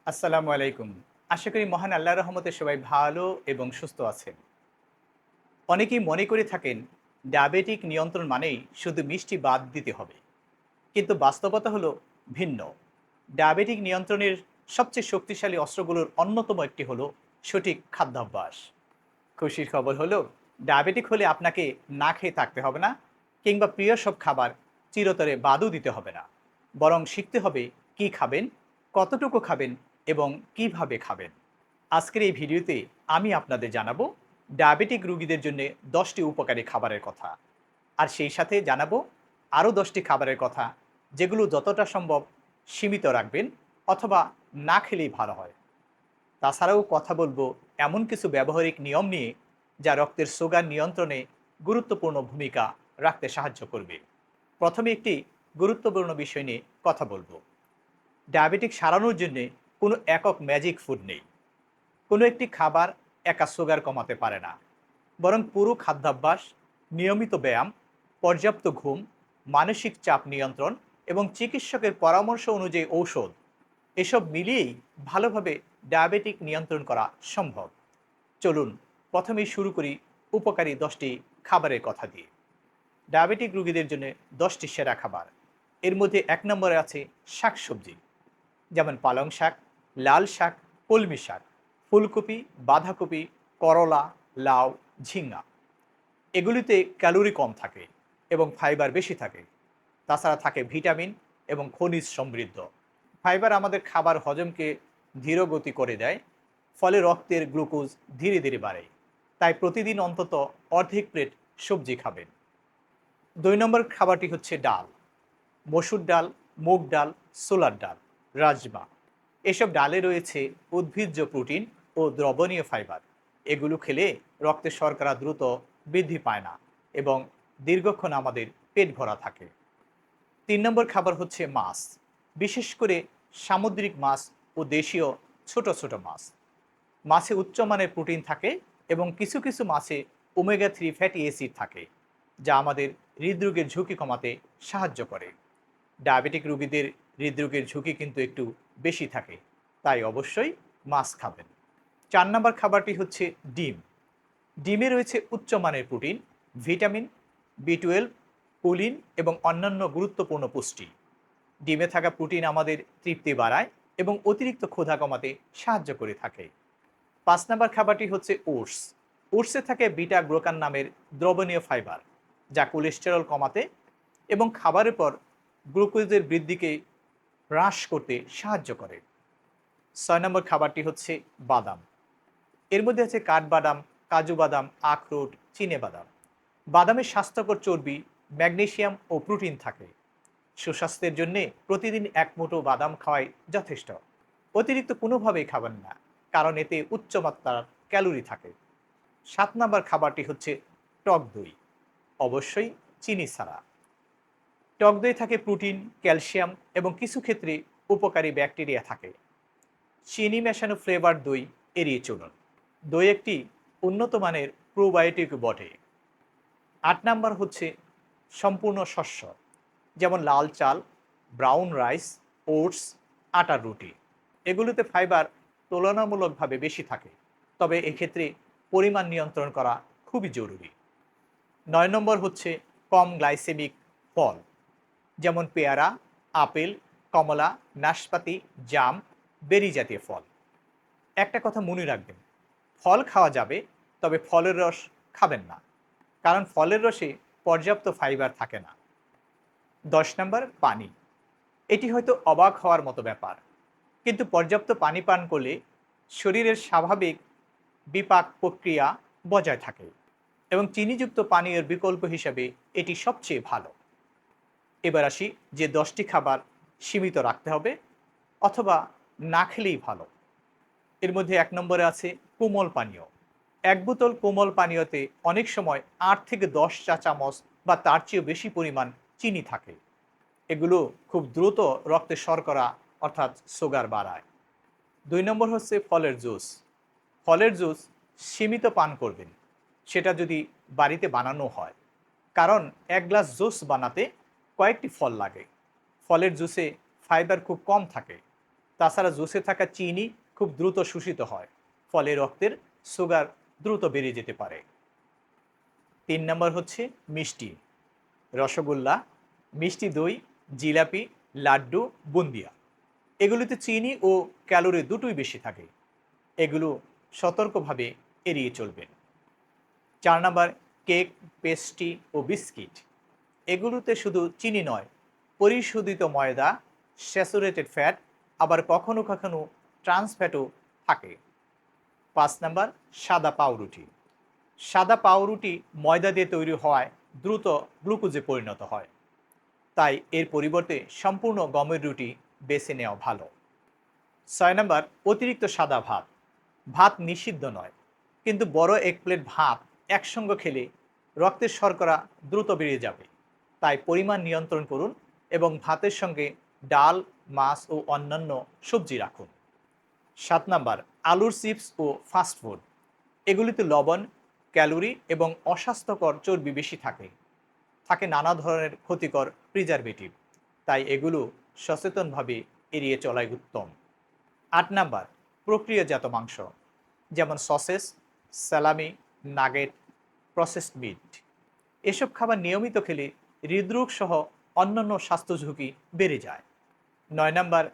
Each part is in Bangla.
আসসালামু আলাইকুম। আশা করি মহান আল্লাহর রহমতে সবাই ভালো এবং সুস্থ আছেন। অনেকেই মনে করে থাকেন ডায়াবেটিক নিয়ন্ত্রণ মানেই শুধু মিষ্টি বাদ দিতে হবে। কিন্তু বাস্তবতা হলো ভিন্ন। ডায়াবেটিক নিয়ন্ত্রণের সবচেয়ে শক্তিশালী অস্ত্রগুলোর অন্যতম একটি হলো সঠিক খাদ্যাভ্যাস। খুশির খবর হলো ডায়াবেটিক হলে আপনাকে না খেয়ে থাকতে হবে না, কিংবা প্রিয় সব খাবার চিরতরে বাদও দিতে হবে না। বরং শিখতে হবে কি খাবেন, কতটুকু খাবেন এবং কিভাবে খাবেন। আজকের এই ভিডিওতে আমি আপনাদের জানাবো ডায়াবেটিক রোগীদের জন্য 10টি উপকারী খাবারের কথা। আর সেই সাথে জানাবো আরও 10টি খাবারের কথা, যেগুলো যতটা সম্ভব সীমিত রাখবেন অথবা না খেলেই ভালো হয়। তাছাড়াও কথা বলবো এমন কিছু ব্যবহারিক নিয়ম নিয়ে যা রক্তের সুগার নিয়ন্ত্রণে গুরুত্বপূর্ণ ভূমিকা রাখতে সাহায্য করবে। প্রথমে একটি গুরুত্বপূর্ণ বিষয় নিয়ে কথা বলবো। ডায়াবেটিক সারানোর জন্য কোনো একক ম্যাজিক ফুড নেই। কোনো একটি খাবার একা সুগার কমাতে পারে না, বরং পুরো খাদ্যাভ্যাস, নিয়মিত ব্যায়াম, পর্যাপ্ত ঘুম, মানসিক চাপ নিয়ন্ত্রণ এবং চিকিৎসকের পরামর্শ অনুযায়ী ঔষধ, এসব মিলিয়েই ভালোভাবে ডায়াবেটিক নিয়ন্ত্রণ করা সম্ভব। চলুন প্রথমেই শুরু করি উপকারী 10টি খাবারের কথা দিয়ে। ডায়াবেটিক রোগীদের জন্য 10টি সেরা খাবার। এর মধ্যে 1 নম্বরে আছে শাকসবজি, যেমন পালং শাক, লাল শাক, কলমি শাক, ফুলকপি, বাঁধাকপি, করলা, লাউ, ঝিঙ্গা। এগুলিতে ক্যালোরি কম থাকে এবং ফাইবার বেশি থাকে। তাছাড়া থাকে ভিটামিন এবং খনিজ সমৃদ্ধ। ফাইবার আমাদের খাবার হজমকে ধীর গতি করে দেয়, ফলে রক্তের গ্লুকোজ ধীরে ধীরে বাড়ে। তাই প্রতিদিন অন্তত অর্ধেক প্লেট সবজি খাবেন। 2 নম্বর খাবারটি হচ্ছে ডাল। মসুর ডাল, মুগ ডাল, ছোলার ডাল, রাজমা। এসব ডালে রয়েছে উদ্ভিজ্জ প্রোটিন ও দ্রবণীয় ফাইবার। এগুলো খেলে রক্তে শর্করা দ্রুত বৃদ্ধি পায় না এবং দীর্ঘক্ষণ আমাদের পেট ভরা থাকে। 3 নম্বর খাবার হচ্ছে মাছ, বিশেষ করে সামুদ্রিক মাছ ও দেশীয় ছোট ছোট মাছ। মাছে উচ্চমানের প্রোটিন থাকে এবং কিছু কিছু মাছে ওমেগা 3 ফ্যাটি অ্যাসিড থাকে, যা আমাদের হৃদরোগের ঝুঁকি কমাতে সাহায্য করে। ডায়াবেটিক রোগীদের হৃদরোগের ঝুঁকি কিন্তু একটু বেশি থাকে, তাই অবশ্যই মাছ খাবেন। 4 নম্বর খাবারটি হচ্ছে ডিম। ডিমে রয়েছে উচ্চমানের প্রোটিন, ভিটামিন বি 12, কোলিন এবং অন্যান্য গুরুত্বপূর্ণ পুষ্টি। ডিমে থাকা প্রোটিন আমাদের তৃপ্তি বাড়ায় এবং অতিরিক্ত ক্ষুধা কমাতে সাহায্য করে থাকে। 5 নম্বর খাবারটি হচ্ছে ওটস। ওটসে থাকে বিটা গ্লুকান নামের দ্রবণীয় ফাইবার, যা কোলেস্টেরল কমাতে এবং খাবারের পর গ্লুকোজের বৃদ্ধিকে হ্রাস করতে সাহায্য করে। 6 নম্বর খাবারটি হচ্ছে বাদাম। এর মধ্যে আছে কাঠবাদাম, কাজু বাদাম, আখরোট, চিনে বাদাম। বাদামে স্বাস্থ্যকর চর্বি, ম্যাগনেসিয়াম ও প্রোটিন থাকে। সুস্বাস্থ্যের জন্য প্রতিদিন 1 মুঠো বাদাম খাওয়াই যথেষ্ট। অতিরিক্ত কোনোভাবেই খাবেন না, কারণ এতে উচ্চমাত্রার ক্যালোরি থাকে। 7 নম্বর খাবারটি হচ্ছে টক দই, অবশ্যই চিনি ছাড়া। টক দই থাকে প্রোটিন, ক্যালসিয়াম এবং কিছু ক্ষেত্রে উপকারী ব্যাকটেরিয়া থাকে। চিনি মেশানো ফ্লেভার দই এড়িয়ে চলুন। দই একটি উন্নত মানের প্রোবায়োটিক বটে। 8 নম্বর হচ্ছে সম্পূর্ণ শস্য, যেমন লাল চাল, ব্রাউন রাইস, ওটস, আটার রুটি। এগুলোতে ফাইবার তুলনামূলকভাবে বেশি থাকে, তবে এক্ষেত্রে পরিমাণ নিয়ন্ত্রণ করা খুবই জরুরি। 9 নম্বর হচ্ছে কম গ্লাইসেমিক ফল, যেমন পেয়ারা, আপেল, কমলা, নাশপাতি, জাম, বেরি জাতীয় ফল। একটা কথা মনে রাখবেন, ফল খাওয়া যাবে, তবে ফলের রস খাবেন না, কারণ ফলের রসে পর্যাপ্ত ফাইবার থাকে না। 10 নম্বর পানি। এটি হয়তো অবাক হওয়ার মতো ব্যাপার, কিন্তু পর্যাপ্ত পানি পান করলে শরীরের স্বাভাবিক বিপাক প্রক্রিয়া বজায় থাকে এবং চিনিযুক্ত পানীয়ের বিকল্প হিসেবে এটি সবচেয়ে ভালো। এবার আসি যে 10টি খাবার সীমিত রাখতে হবে অথবা না খেলেই ভালো। এর মধ্যে 1 নম্বরে আছে কোমল পানীয়। 1 বোতল কোমল পানীয়তে অনেক সময় 8 থেকে 10 চা চামচ বা তার চেয়েও বেশি পরিমাণ চিনি থাকে। এগুলো খুব দ্রুত রক্তে শর্করা অর্থাৎ সুগার বাড়ায়। 2 নম্বর হচ্ছে ফলের জুস। ফলের জুস সীমিত পান করবেন, সেটা যদি বাড়িতে বানানো হয়, কারণ 1 গ্লাস জুস বানাতে কয়েকটি ফল লাগে। ফলের জুসে ফাইবার খুব কম থাকে, তাছাড়া জুসে থাকা চিনি খুব দ্রুত শোষিত হয়, ফলে রক্তের সুগার দ্রুত বেড়ে যেতে পারে। 3 নম্বর হচ্ছে মিষ্টি। রসগোল্লা, মিষ্টি দই, জিলাপি, লাড্ডু, বুন্দিয়া, এগুলিতে চিনি ও ক্যালোরি দুটোই বেশি থাকে। এগুলো সতর্কভাবে এড়িয়ে চলবেন। 4 নাম্বার কেক, পেস্ট্রি ও বিস্কিট, এগুলোতে শুধু চিনি নয়, পরিশোধিত ময়দা, স্যাচুরেটেড ফ্যাট, আবার কখনো কখনো ট্রান্স ফ্যাটও থাকে। 5 নাম্বার সাদা পাউরুটি। সাদা পাউরুটি ময়দা দিয়ে তৈরি হওয়ায় দ্রুত গ্লুকোজে পরিণত হয়, তাই এর পরিবর্তে সম্পূর্ণ গমের রুটি বেছে নেওয়া ভালো। 6 নাম্বার অতিরিক্ত সাদা ভাত। ভাত নিষিদ্ধ নয়, কিন্তু বড় এক প্লেট ভাত একসঙ্গে খেলে রক্তের শর্করা দ্রুত বেড়ে যাবে, তাই পরিমাণ নিয়ন্ত্রণ করুন এবং ভাতের সঙ্গে ডাল, মাছ ও অন্যান্য সবজি রাখুন। 7 নাম্বার আলুর চিপস ও ফাস্টফুড, এগুলিতে লবণ, ক্যালোরি এবং অস্বাস্থ্যকর চর্বি বেশি থাকে, নানা ধরনের ক্ষতিকর প্রিজারভেটিভ, তাই এগুলো সচেতনভাবে এড়িয়ে চলাই উত্তম। 8 নাম্বার প্রক্রিয়াজাত মাংস, যেমন sausages, salami, nugget, processed meet, এসব খাবার নিয়মিত খেলে হৃদরোগ সহ অন্যান্য স্বাস্থ্য ঝুঁকি বেড়ে যায়। 9 নাম্বার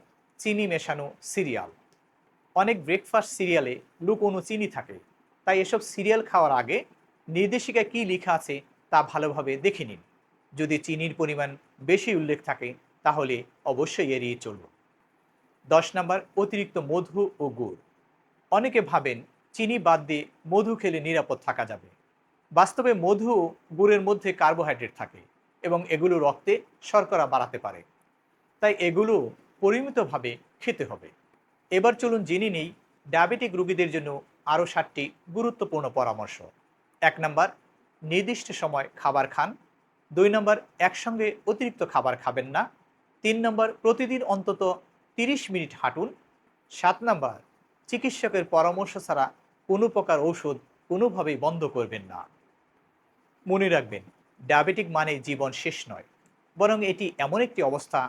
চিনি মেশানো সিরিয়াল। অনেক ব্রেকফাস্ট সিরিয়ালে লুকোনো চিনি থাকে, তাই এসব সিরিয়াল খাওয়ার আগে নির্দেশিকায় কী লেখা আছে তা ভালোভাবে দেখে নিন। যদি চিনির পরিমাণ বেশি উল্লেখ থাকে তাহলে অবশ্যই এড়িয়ে চলুন। 10 নাম্বার অতিরিক্ত মধু ও গুড়। অনেকে ভাবেন চিনি বাদ দিয়ে মধু খেলে নিরাপদ থাকা যাবে। বাস্তবে মধু ও গুড়ের মধ্যে কার্বোহাইড্রেট থাকে এবং এগুলো রক্তে শর্করা বাড়াতে পারে, তাই এগুলো পরিমিতভাবে খেতে হবে। এবার চলুন জেনে নেই ডায়াবেটিক রোগীদের জন্য আরও 7টি গুরুত্বপূর্ণ পরামর্শ। 1 নাম্বার নির্দিষ্ট সময় খাবার খান। 2 নাম্বার একসঙ্গে অতিরিক্ত খাবার খাবেন না। 3 নাম্বার প্রতিদিন অন্তত 30 মিনিট হাঁটুন। 7 নাম্বার চিকিৎসকের পরামর্শ ছাড়া কোনো প্রকার ঔষধ কোনোভাবেই বন্ধ করবেন না। মনে রাখবেন, ডায়াবেটিক মানে জীবন শেষ নয়, বরং এটি এমন একটি অবস্থা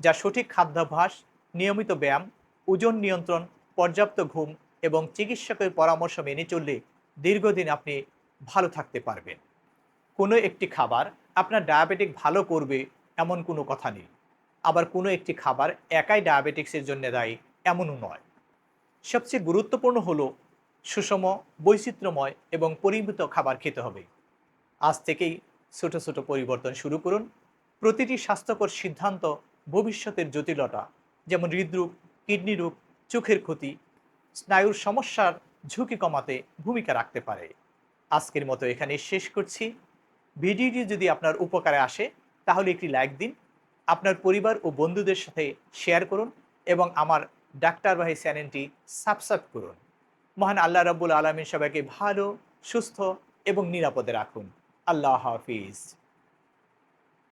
যা সঠিক খাদ্যাভ্যাস, নিয়মিত ব্যায়াম, ওজন নিয়ন্ত্রণ, পর্যাপ্ত ঘুম এবং চিকিৎসকের পরামর্শ মেনে চললে দীর্ঘদিন আপনি ভালো থাকতে পারবেন। কোনো একটি খাবার আপনার ডায়াবেটিক ভালো করবে এমন কোনো কথা নেই, আবার কোনো একটি খাবার একাই ডায়াবেটিক্সের জন্য দায়ী এমনও নয়। সবচেয়ে গুরুত্বপূর্ণ হলো সুষম, বৈচিত্র্যময় এবং পরিমিত খাবার খেতে হবে। আজ থেকেই ছোট ছোট পরিবর্তন শুরু করুন। প্রতিটি স্বাস্থ্যকর সিদ্ধান্ত ভবিষ্যতের জটিলতা, যেমন হৃদরোগ, কিডনি রোগ, চোখের ক্ষতি, স্নায়ুর সমস্যার ঝুঁকি কমাতে ভূমিকা রাখতে পারে। আজকের মতো এখানে শেষ করছি। ভিডিওটি যদি আপনার উপকারে আসে তাহলে একটি লাইক দিন, আপনার পরিবার ও বন্ধুদের সাথে শেয়ার করুন এবং আমার ডাক্তারবাহী চ্যানেলটি সাবস্ক্রাইব করুন। মহান আল্লাহ রাব্বুল আলামিন সবাইকে ভালো, সুস্থ এবং নিরাপদে রাখুন। আল্লাহ হাফিজ।